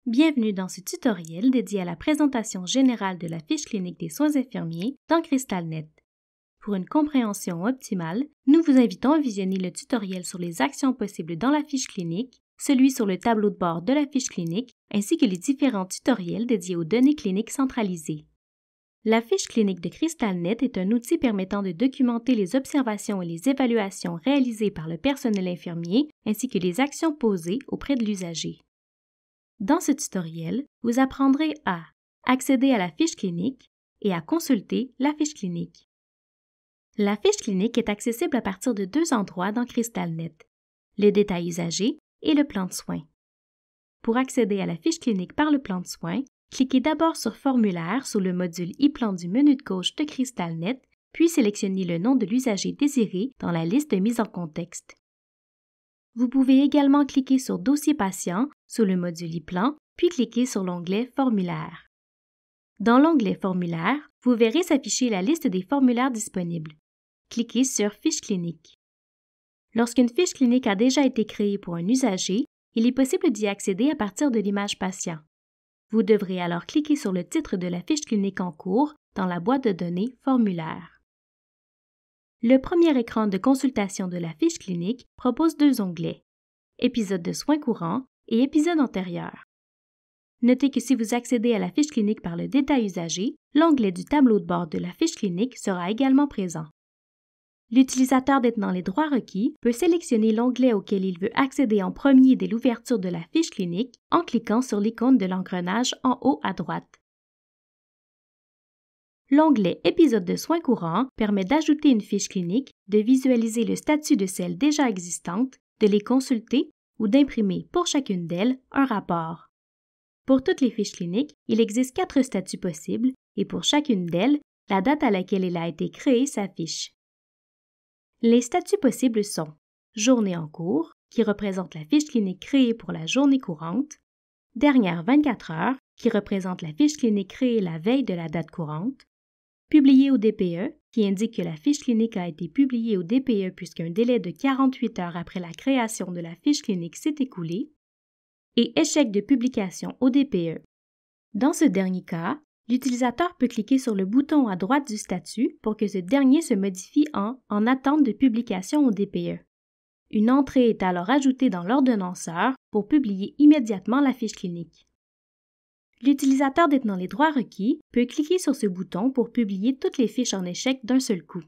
Bienvenue dans ce tutoriel dédié à la présentation générale de la fiche clinique des soins infirmiers dans CrystalNet. Pour une compréhension optimale, nous vous invitons à visionner le tutoriel sur les actions possibles dans la fiche clinique, celui sur le tableau de bord de la fiche clinique, ainsi que les différents tutoriels dédiés aux données cliniques centralisées. La fiche clinique de CrystalNet est un outil permettant de documenter les observations et les évaluations réalisées par le personnel infirmier ainsi que les actions posées auprès de l'usager. Dans ce tutoriel, vous apprendrez à accéder à la fiche clinique et à consulter la fiche clinique. La fiche clinique est accessible à partir de deux endroits dans CrystalNet, le détail usager et le plan de soins. Pour accéder à la fiche clinique par le plan de soins, cliquez d'abord sur Formulaire sous le module e-plan du menu de gauche de CrystalNet, puis sélectionnez le nom de l'usager désiré dans la liste mise en contexte. Vous pouvez également cliquer sur Dossier patient sous le module e-plan, puis cliquer sur l'onglet Formulaire. Dans l'onglet Formulaire, vous verrez s'afficher la liste des formulaires disponibles. Cliquez sur Fiche clinique. Lorsqu'une fiche clinique a déjà été créée pour un usager, il est possible d'y accéder à partir de l'image patient. Vous devrez alors cliquer sur le titre de la fiche clinique en cours dans la boîte de données Formulaire. Le premier écran de consultation de la fiche clinique propose deux onglets, Épisode de soins courants et Épisode antérieur. Notez que si vous accédez à la fiche clinique par le détail usager, l'onglet du tableau de bord de la fiche clinique sera également présent. L'utilisateur détenant les droits requis peut sélectionner l'onglet auquel il veut accéder en premier dès l'ouverture de la fiche clinique en cliquant sur l'icône de l'engrenage en haut à droite. L'onglet Épisode de soins courants permet d'ajouter une fiche clinique, de visualiser le statut de celles déjà existantes, de les consulter ou d'imprimer pour chacune d'elles un rapport. Pour toutes les fiches cliniques, il existe 4 statuts possibles et pour chacune d'elles, la date à laquelle elle a été créée s'affiche. Les statuts possibles sont Journée en cours, qui représente la fiche clinique créée pour la journée courante, Dernière 24 heures, qui représente la fiche clinique créée la veille de la date courante, Publié au DPE, qui indique que la fiche clinique a été publiée au DPE puisqu'un délai de 48 heures après la création de la fiche clinique s'est écoulé, et Échec de publication au DPE. Dans ce dernier cas, l'utilisateur peut cliquer sur le bouton à droite du statut pour que ce dernier se modifie en attente de publication au DPE. Une entrée est alors ajoutée dans l'ordonnanceur pour publier immédiatement la fiche clinique. L'utilisateur détenant les droits requis peut cliquer sur ce bouton pour publier toutes les fiches en échec d'un seul coup.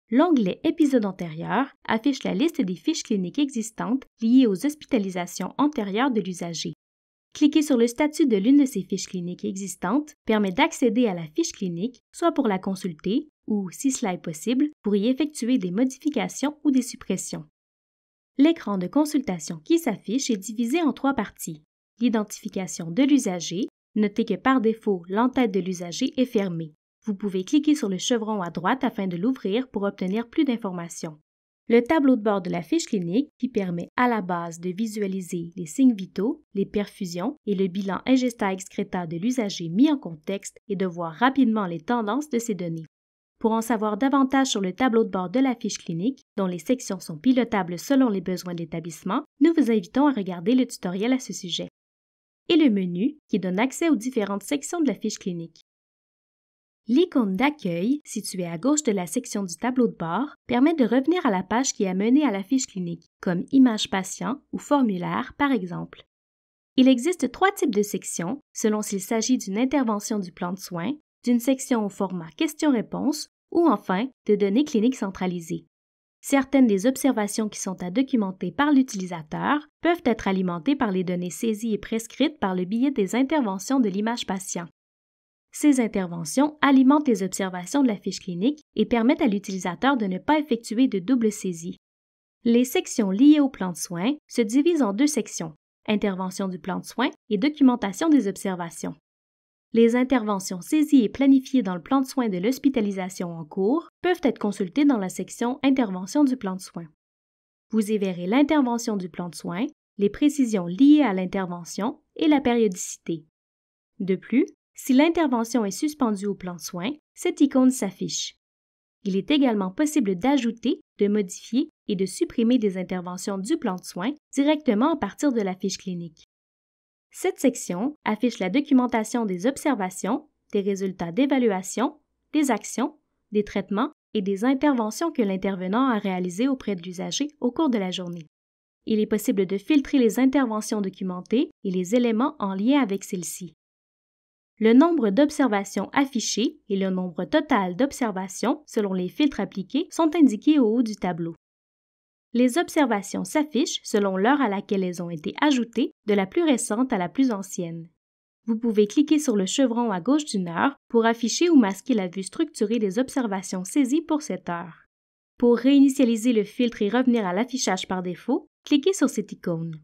L'onglet Épisode antérieur affiche la liste des fiches cliniques existantes liées aux hospitalisations antérieures de l'usager. Cliquer sur le statut de l'une de ces fiches cliniques existantes permet d'accéder à la fiche clinique, soit pour la consulter ou, si cela est possible, pour y effectuer des modifications ou des suppressions. L'écran de consultation qui s'affiche est divisé en 3 parties. L'identification de l'usager, notez que par défaut, l'entête de l'usager est fermée. Vous pouvez cliquer sur le chevron à droite afin de l'ouvrir pour obtenir plus d'informations. Le tableau de bord de la fiche clinique qui permet à la base de visualiser les signes vitaux, les perfusions et le bilan ingesta-excréta de l'usager mis en contexte et de voir rapidement les tendances de ces données. Pour en savoir davantage sur le tableau de bord de la fiche clinique, dont les sections sont pilotables selon les besoins de l'établissement, nous vous invitons à regarder le tutoriel à ce sujet. Et le menu qui donne accès aux différentes sections de la fiche clinique. L'icône d'accueil, située à gauche de la section du tableau de bord, permet de revenir à la page qui a mené à la fiche clinique, comme Image patient ou Formulaire par exemple. Il existe 3 types de sections, selon s'il s'agit d'une intervention du plan de soins, d'une section au format questions-réponses ou enfin de données cliniques centralisées. Certaines des observations qui sont à documenter par l'utilisateur peuvent être alimentées par les données saisies et prescrites par le biais des interventions de l'image patient. Ces interventions alimentent les observations de la fiche clinique et permettent à l'utilisateur de ne pas effectuer de double saisie. Les sections liées au plan de soins se divisent en 2 sections, intervention du plan de soins et documentation des observations. Les interventions saisies et planifiées dans le plan de soins de l'hospitalisation en cours peuvent être consultées dans la section Intervention du plan de soins. Vous y verrez l'intervention du plan de soins, les précisions liées à l'intervention et la périodicité. De plus, si l'intervention est suspendue au plan de soins, cette icône s'affiche. Il est également possible d'ajouter, de modifier et de supprimer des interventions du plan de soins directement à partir de la fiche clinique. Cette section affiche la documentation des observations, des résultats d'évaluation, des actions, des traitements et des interventions que l'intervenant a réalisées auprès de l'usager au cours de la journée. Il est possible de filtrer les interventions documentées et les éléments en lien avec celles-ci. Le nombre d'observations affichées et le nombre total d'observations selon les filtres appliqués sont indiqués au haut du tableau. Les observations s'affichent selon l'heure à laquelle elles ont été ajoutées, de la plus récente à la plus ancienne. Vous pouvez cliquer sur le chevron à gauche d'une heure pour afficher ou masquer la vue structurée des observations saisies pour cette heure. Pour réinitialiser le filtre et revenir à l'affichage par défaut, cliquez sur cette icône.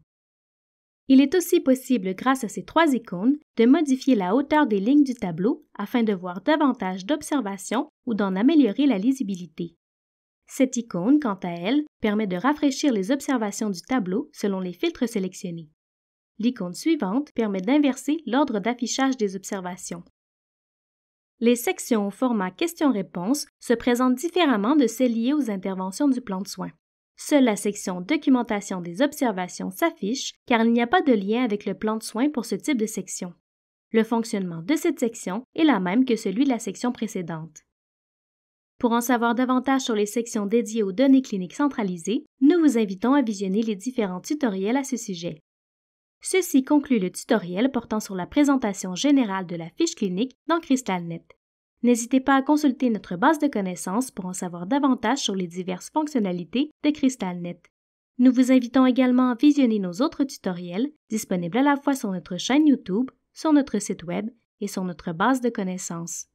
Il est aussi possible, grâce à ces 3 icônes, de modifier la hauteur des lignes du tableau afin de voir davantage d'observations ou d'en améliorer la lisibilité. Cette icône, quant à elle, permet de rafraîchir les observations du tableau selon les filtres sélectionnés. L'icône suivante permet d'inverser l'ordre d'affichage des observations. Les sections au format questions-réponses se présentent différemment de celles liées aux interventions du plan de soins. Seule la section Documentation des observations s'affiche car il n'y a pas de lien avec le plan de soins pour ce type de section. Le fonctionnement de cette section est la même que celui de la section précédente. Pour en savoir davantage sur les sections dédiées aux données cliniques centralisées, nous vous invitons à visionner les différents tutoriels à ce sujet. Ceci conclut le tutoriel portant sur la présentation générale de la fiche clinique dans CrystalNet. N'hésitez pas à consulter notre base de connaissances pour en savoir davantage sur les diverses fonctionnalités de CrystalNet. Nous vous invitons également à visionner nos autres tutoriels, disponibles à la fois sur notre chaîne YouTube, sur notre site Web et sur notre base de connaissances.